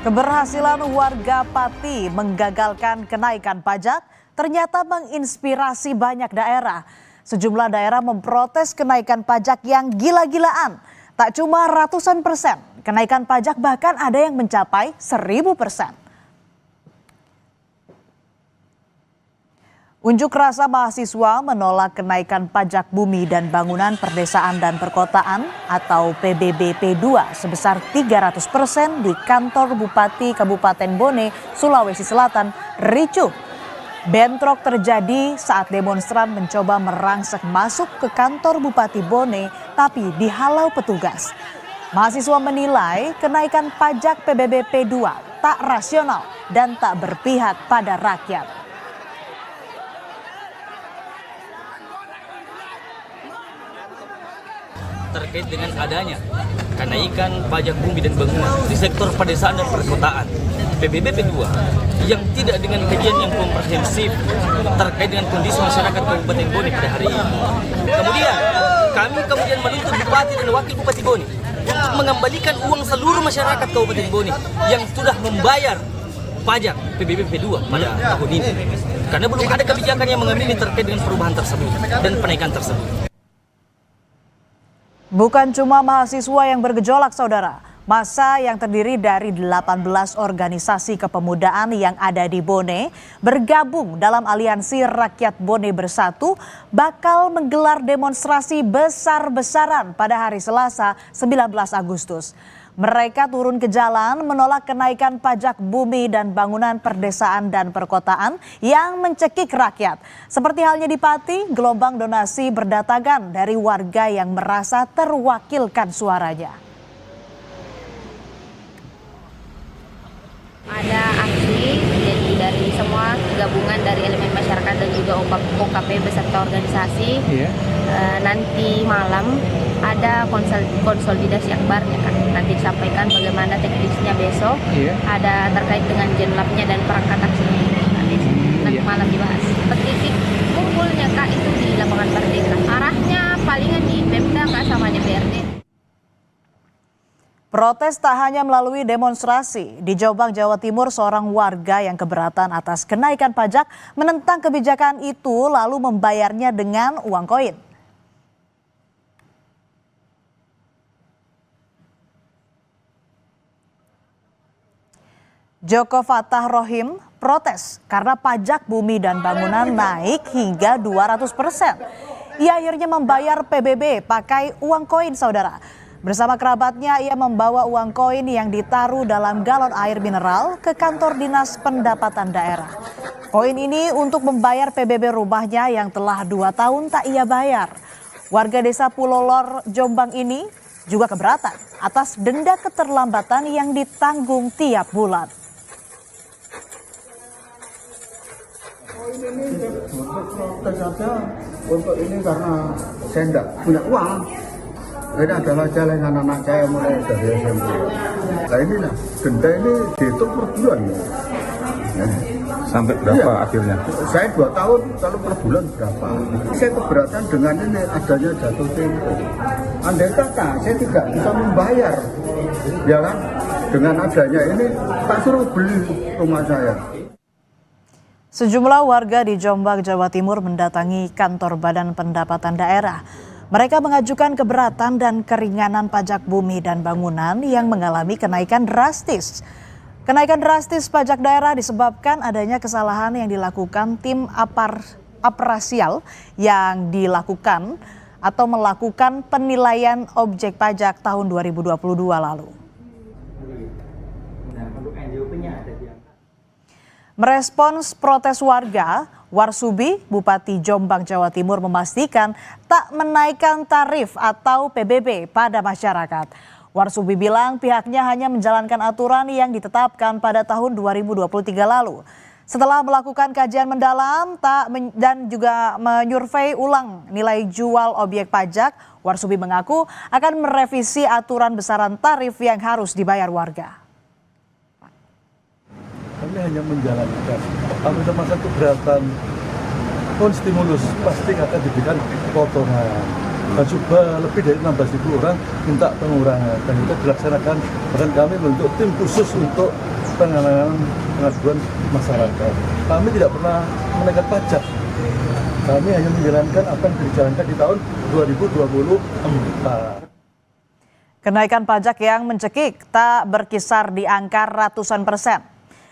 Keberhasilan warga Pati menggagalkan kenaikan pajak ternyata menginspirasi banyak daerah. Sejumlah daerah memprotes kenaikan pajak yang gila-gilaan. Tak cuma ratusan persen, kenaikan pajak bahkan ada yang mencapai 1000%. Unjuk rasa mahasiswa menolak kenaikan pajak bumi dan bangunan perdesaan dan perkotaan atau PBBP 2 sebesar 300% di kantor Bupati Kabupaten Bone, Sulawesi Selatan, ricuh. Bentrok terjadi saat demonstran mencoba merangsek masuk ke kantor Bupati Bone tapi dihalau petugas. Mahasiswa menilai kenaikan pajak PBBP 2 tak rasional dan tak berpihak pada rakyat. Terkait dengan adanya kenaikan pajak bumi dan bangunan di sektor pedesaan dan perkotaan PBBP 2 yang tidak dengan kajian yang komprehensif terkait dengan kondisi masyarakat Kabupaten Bone pada hari ini. Kami kemudian menuntut Bupati dan Wakil Bupati Bone untuk mengembalikan uang seluruh masyarakat Kabupaten Bone yang sudah membayar pajak PBBP 2 pada tahun ini. Karena belum ada kebijakan yang mengamini terkait dengan perubahan tersebut dan penaikan tersebut. Bukan cuma mahasiswa yang bergejolak, saudara. Massa yang terdiri dari 18 organisasi kepemudaan yang ada di Bone bergabung dalam Aliansi Rakyat Bone Bersatu bakal menggelar demonstrasi besar-besaran pada hari Selasa 19 Agustus. Mereka turun ke jalan menolak kenaikan pajak bumi dan bangunan perdesaan dan perkotaan yang mencekik rakyat. Seperti halnya di Pati, gelombang donasi berdatangan dari warga yang merasa terwakilkan suaranya. Ada aksi jadi dari semua gabungan dari elemen masyarakat dan juga OKP beserta organisasi. Nanti malam ada konsolidasi akbar ya kan. Nanti disampaikan bagaimana teknisnya besok. Ada terkait dengan jenlapnya dan perangkat aksinya. Nanti malam dibahas. Titik kumpulnya Kak itu di lapangan Merdeka. Arahnya palingan di Pemda Kak sama DPRD. Protes tak hanya melalui demonstrasi. Di Jombang, Jawa Timur, seorang warga yang keberatan atas kenaikan pajak menentang kebijakan itu lalu membayarnya dengan uang koin. Joko Fatah Rohim protes karena pajak bumi dan bangunan naik hingga 200%. Ia akhirnya membayar PBB pakai uang koin, saudara. Bersama kerabatnya, ia membawa uang koin yang ditaruh dalam galon air mineral ke kantor Dinas Pendapatan Daerah. Koin ini untuk membayar PBB rumahnya yang telah 2 tahun tak ia bayar. Warga desa Pulolor, Jombang ini juga keberatan atas denda keterlambatan yang ditanggung tiap bulan. Koin ini protes saja untuk ini karena saya tidak punya uang. Ini adalah jalan anak-anak saya mulai dari SMP. Nah inilah, denda ini dihitung per bulan. Sampai berapa akhirnya? Saya 2 tahun, kalau per bulan berapa. Saya keberatan dengan ini adanya jatuh tempo. Andai kata saya tidak bisa membayar, ya kan? Dengan adanya ini, tak suruh beli rumah saya. Sejumlah warga di Jombang, Jawa Timur mendatangi kantor Badan Pendapatan Daerah. Mereka mengajukan keberatan dan keringanan pajak bumi dan bangunan yang mengalami kenaikan drastis. Kenaikan drastis pajak daerah disebabkan adanya kesalahan yang dilakukan tim aparasial yang dilakukan atau melakukan penilaian objek pajak tahun 2022 lalu. Merespons protes warga, Warsubi, Bupati Jombang, Jawa Timur memastikan tak menaikkan tarif atau PBB pada masyarakat. Warsubi bilang pihaknya hanya menjalankan aturan yang ditetapkan pada tahun 2023 lalu. Setelah melakukan kajian mendalam dan juga menyurvei ulang nilai jual objek pajak, Warsubi mengaku akan merevisi aturan besaran tarif yang harus dibayar warga. Kami hanya menjalankan. Kalau ada masa keberatan stimulus pasti akan diberikan potongan. Dan juga lebih dari 16.000 orang minta pengurangan. Dan itu dilaksanakan, bahkan kami membentuk tim khusus untuk pengaduan masyarakat. Kami tidak pernah menaikkan pajak. Kami hanya menjalankan apa yang dijalankan di tahun 2024. Kenaikan pajak yang mencekik tak berkisar di angka ratusan persen.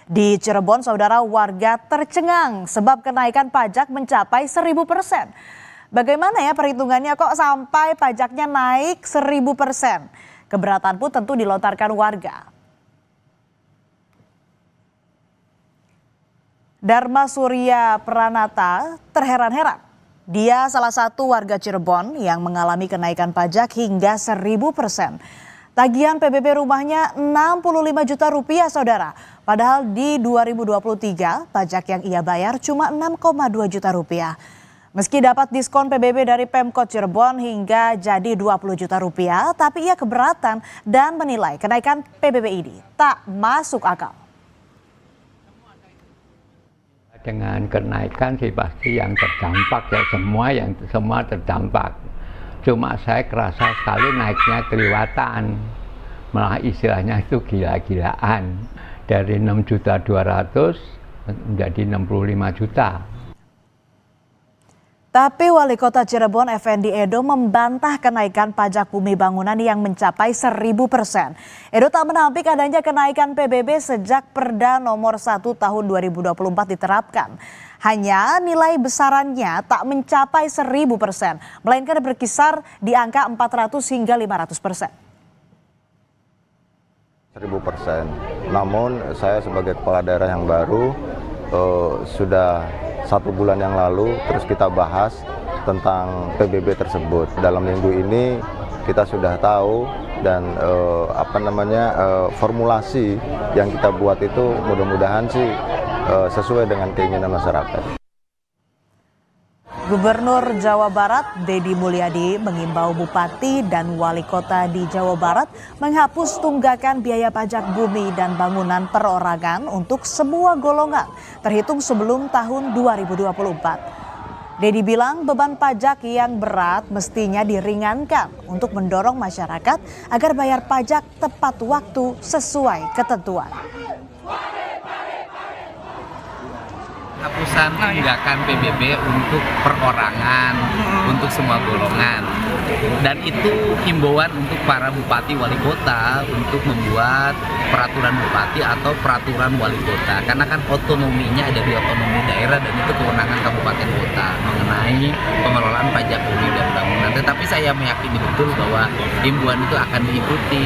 Di Cirebon, saudara, warga tercengang sebab kenaikan pajak mencapai 1000%. Bagaimana ya perhitungannya kok sampai pajaknya naik 1000%? Keberatan pun tentu dilontarkan warga. Dharma Surya Pranata terheran-heran. Dia salah satu warga Cirebon yang mengalami kenaikan pajak hingga 1000%. Tagihan PBB rumahnya 65 juta rupiah, saudara. Padahal di 2023 pajak yang ia bayar cuma 6,2 juta rupiah. Meski dapat diskon PBB dari Pemkot Cirebon hingga jadi 20 juta rupiah, tapi ia keberatan dan menilai kenaikan PBB ini tak masuk akal. Dengan kenaikan sih pasti yang terdampak ya, semua terdampak. Cuma saya kerasa sekali naiknya kelewatan, malah istilahnya itu gila-gilaan. Dari 6.200.000 menjadi 65 juta. Tapi Wali Kota Cirebon Effendi Edo membantah kenaikan pajak bumi bangunan yang mencapai 1000%. Edo tak menampik adanya kenaikan PBB sejak Perda nomor 1 tahun 2024 diterapkan. Hanya nilai besarannya tak mencapai 1000%, melainkan berkisar di angka 400 hingga 500%. 1000%. Namun saya sebagai kepala daerah yang baru sudah 1 bulan yang lalu terus kita bahas tentang PBB tersebut. Dalam minggu ini kita sudah tahu dan formulasi yang kita buat itu mudah-mudahan sih sesuai dengan keinginan masyarakat. Gubernur Jawa Barat Deddy Mulyadi mengimbau bupati dan wali kota di Jawa Barat menghapus tunggakan biaya pajak bumi dan bangunan perorangan untuk semua golongan terhitung sebelum tahun 2024. Deddy bilang beban pajak yang berat mestinya diringankan untuk mendorong masyarakat agar bayar pajak tepat waktu sesuai ketentuan. Penghapusan tunggakan PBB untuk perorangan, untuk semua golongan. Dan itu himbauan untuk para bupati wali kota untuk membuat peraturan bupati atau peraturan wali kota. Karena kan otonominya ada di otonomi daerah dan itu kewenangan kabupaten kota mengenai pengelolaan pajak bumi dan bangunan. Tetapi saya meyakini betul bahwa himbauan itu akan diikuti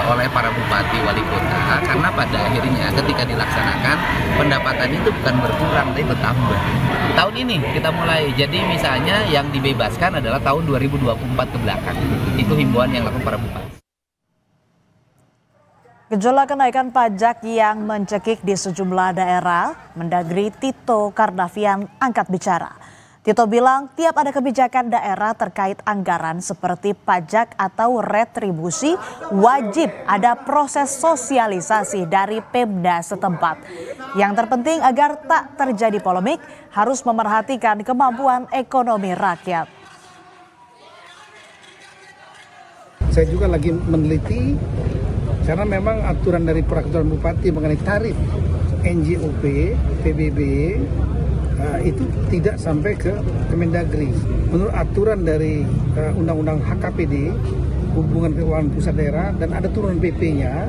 oleh para bupati wali kota. Karena pada akhirnya ketika dilaksanakan pendapatan itu bukan berkurang tapi bertambah. Tahun ini kita mulai, jadi misalnya yang dibebaskan adalah tahun 2024 ke belakang. Itu himbauan yang dilakukan para bupati. Gejolak kenaikan pajak yang mencekik di sejumlah daerah, Mendagri Tito Karnavian angkat bicara. Tito bilang tiap ada kebijakan daerah terkait anggaran seperti pajak atau retribusi, wajib ada proses sosialisasi dari Pemda setempat. Yang terpenting agar tak terjadi polemik, harus memerhatikan kemampuan ekonomi rakyat. Saya juga lagi meneliti, karena memang aturan dari peraturan bupati mengenai tarif NJOP, PBB, itu tidak sampai ke Kemendagri. Menurut aturan dari Undang-Undang HKPD, Hubungan Keuangan Pusat Daerah, dan ada turunan PP-nya,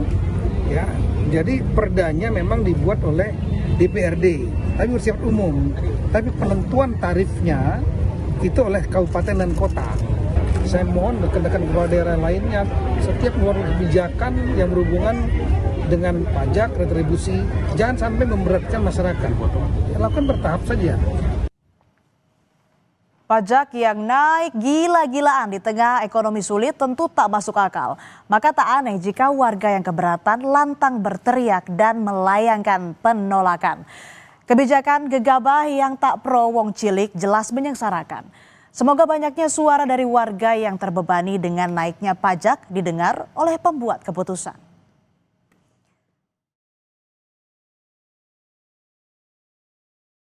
ya. Jadi perdanya memang dibuat oleh DPRD, tapi bersifat umum. Tapi penentuan tarifnya itu oleh kabupaten dan kota. Saya mohon rekan-rekan kepala daerah lainnya, setiap mengeluarkan kebijakan yang berhubungan dengan pajak, retribusi, jangan sampai memberatkan masyarakat. Lakukan bertahap saja. Pajak yang naik gila-gilaan di tengah ekonomi sulit tentu tak masuk akal. Maka tak aneh jika warga yang keberatan lantang berteriak dan melayangkan penolakan. Kebijakan gegabah yang tak pro wong cilik jelas menyengsarakan. Semoga banyaknya suara dari warga yang terbebani dengan naiknya pajak didengar oleh pembuat keputusan.